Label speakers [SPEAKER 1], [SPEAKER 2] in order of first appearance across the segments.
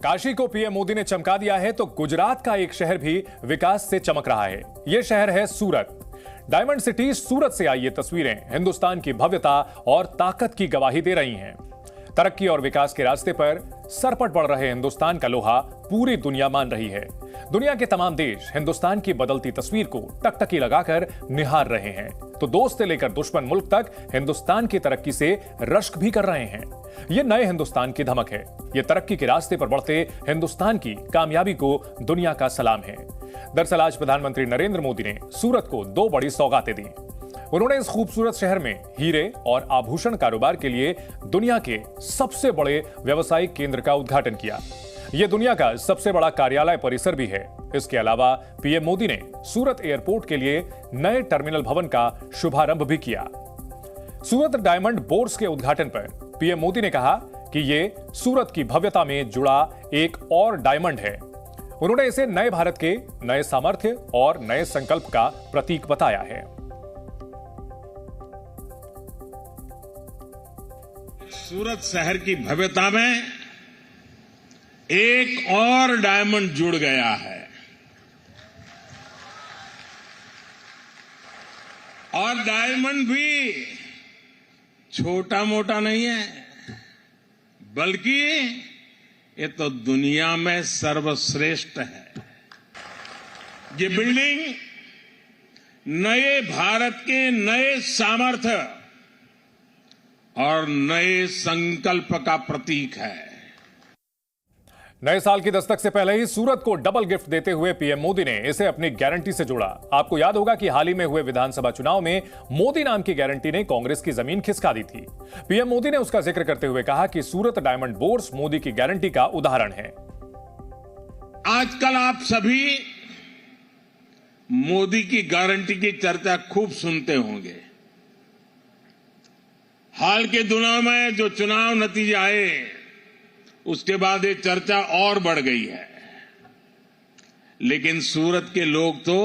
[SPEAKER 1] काशी को पीएम मोदी ने चमका दिया है तो गुजरात का एक शहर भी विकास से चमक रहा है। यह शहर है सूरत। डायमंड सिटी सूरत से आई ये तस्वीरें हिंदुस्तान की भव्यता और ताकत की गवाही दे रही हैं। तरक्की और विकास के रास्ते पर सरपट बढ़ रहे हिंदुस्तान का लोहा पूरी दुनिया मान रही है। दुनिया के तमाम देश हिंदुस्तान की बदलती तस्वीर को टकटकी लगाकर निहार रहे हैं, तो दोस्त से लेकर दुश्मन मुल्क तक हिंदुस्तान की तरक्की से रश्क भी कर रहे हैं। ये नए हिंदुस्तान की धमक है। ये तरक्की के रास्ते पर बढ़ते हिंदुस्तान की कामयाबी को दुनिया का सलाम है। दरअसल आज प्रधानमंत्री नरेंद्र मोदी ने सूरत को 2 बड़ी सौगातें दी। उन्होंने इस खूबसूरत शहर में हीरे और आभूषण कारोबार के लिए दुनिया के सबसे बड़े व्यावसायिक केंद्र का उद्घाटन किया। यह दुनिया का सबसे बड़ा कार्यालय परिसर भी है। इसके अलावा पीएम मोदी ने सूरत एयरपोर्ट के लिए नए टर्मिनल भवन का शुभारंभ भी किया। सूरत डायमंड बोर्स के उद्घाटन पर पीएम मोदी ने कहा कि यह सूरत की भव्यता में जुड़ा एक और डायमंड है। उन्होंने इसे नए भारत के नए सामर्थ्य और नए संकल्प का प्रतीक बताया है।
[SPEAKER 2] सूरत शहर की भव्यता में एक और डायमंड जुड़ गया है और डायमंड भी छोटा मोटा नहीं है, बल्कि ये तो दुनिया में सर्वश्रेष्ठ है। ये बिल्डिंग नए भारत के नए सामर्थ्य और नए संकल्प का प्रतीक है।
[SPEAKER 1] नए साल की दस्तक से पहले ही सूरत को डबल गिफ्ट देते हुए पीएम मोदी ने इसे अपनी गारंटी से जोड़ा। आपको याद होगा कि हाल ही में हुए विधानसभा चुनाव में मोदी नाम की गारंटी ने कांग्रेस की जमीन खिसका दी थी। पीएम मोदी ने उसका जिक्र करते हुए कहा कि सूरत डायमंड बोर्स मोदी की गारंटी का उदाहरण है।
[SPEAKER 2] आजकल आप सभी मोदी की गारंटी की चर्चा खूब सुनते होंगे। हाल के दिनों में जो चुनाव नतीजे आए उसके बाद ये चर्चा और बढ़ गई है, लेकिन सूरत के लोग तो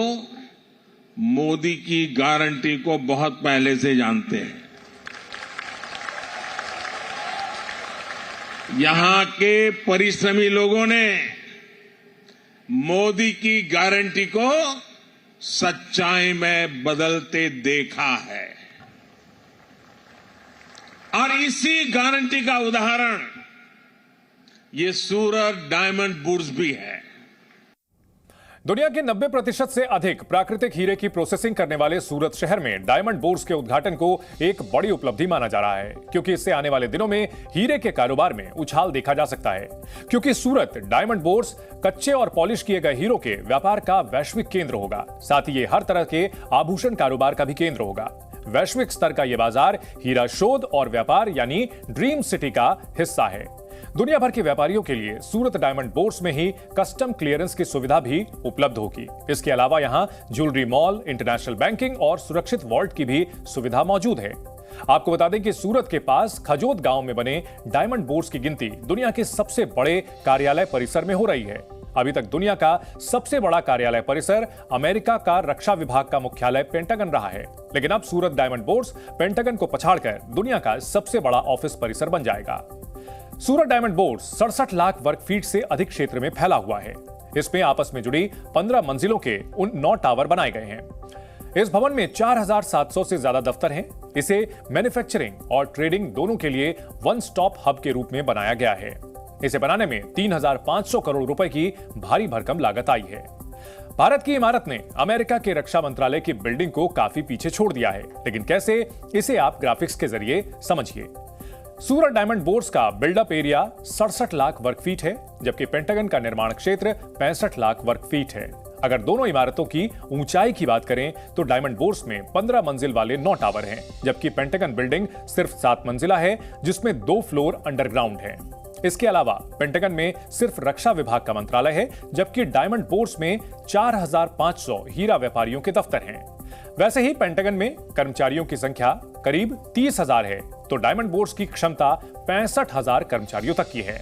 [SPEAKER 2] मोदी की गारंटी को बहुत पहले से जानते हैं। यहां के परिश्रमी लोगों ने मोदी की गारंटी को सच्चाई में बदलते देखा है और इसी गारंटी का उदाहरण ये सूरत डायमंड बोर्स भी है।
[SPEAKER 1] दुनिया के 90% से अधिक प्राकृतिक हीरे की प्रोसेसिंग करने वाले सूरत शहर में डायमंड बोर्स के उद्घाटन को एक बड़ी उपलब्धि माना जा रहा है, क्योंकि इससे आने वाले दिनों में हीरे के कारोबार में उछाल देखा जा सकता है। क्योंकि सूरत डायमंड बोर्स कच्चे और पॉलिश किए गए हीरों के व्यापार का वैश्विक केंद्र होगा। साथ ही ये हर तरह के आभूषण कारोबार का भी केंद्र होगा। वैश्विक स्तर का यह बाजार हीरा शोध और व्यापार यानी ड्रीम सिटी का हिस्सा है। दुनिया भर के व्यापारियों के लिए सूरत डायमंड बोर्स में ही कस्टम क्लियरेंस की सुविधा भी उपलब्ध होगी। इसके अलावा यहां ज्वेलरी मॉल, इंटरनेशनल बैंकिंग और सुरक्षित वॉल्ट की भी सुविधा मौजूद है। आपको बता दें कि सूरत के पास खजोद गांव में बने डायमंड बोर्स की गिनती दुनिया के सबसे बड़े कार्यालय परिसर में हो रही है। अभी तक दुनिया का सबसे बड़ा कार्यालय परिसर अमेरिका का रक्षा विभाग का मुख्यालय पेंटागन रहा है, लेकिन अब सूरत डायमंड बोर्स पेंटागन को पछाड़कर दुनिया का सबसे बड़ा ऑफिस परिसर बन जाएगा। सूरत डायमंड बोर्स 67 लाख वर्ग फीट से अधिक क्षेत्र में फैला हुआ है। इसमें आपस में जुड़ी 15 मंजिलों के 9 टावर बनाए गए हैं। इस भवन में 4700 से ज्यादा दफ्तर हैं। इसे मैन्युफैक्चरिंग और ट्रेडिंग दोनों के लिए वन स्टॉप हब के रूप में बनाया गया है। इसे बनाने में 3500 करोड़ रुपए की भारी भरकम लागत आई है। भारत की इमारत ने अमेरिका के रक्षा मंत्रालय की बिल्डिंग को काफी पीछे छोड़ दिया है, लेकिन कैसे, इसे आप ग्राफिक्स के जरिए समझिए। सूरत डायमंड बोर्स का बिल्डअप एरिया 67 लाख वर्ग फीट है, जबकि पेंटागन का निर्माण क्षेत्र 65 लाख वर्ग फीट है। अगर दोनों इमारतों की ऊंचाई की बात करें तो डायमंड बोर्स में 15 मंजिल वाले 9 टावर हैं, जबकि पेंटागन बिल्डिंग सिर्फ 7 मंजिला है, जिसमें 2 फ्लोर अंडरग्राउंड है। इसके अलावा पेंटागन में सिर्फ रक्षा विभाग का मंत्रालय है, जबकि डायमंड बोर्स में 4500 हीरा व्यापारियों के दफ्तर हैं। वैसे ही पेंटागन में कर्मचारियों की संख्या करीब 30,000 है, तो डायमंड बोर्स की क्षमता 65,000 कर्मचारियों तक की है।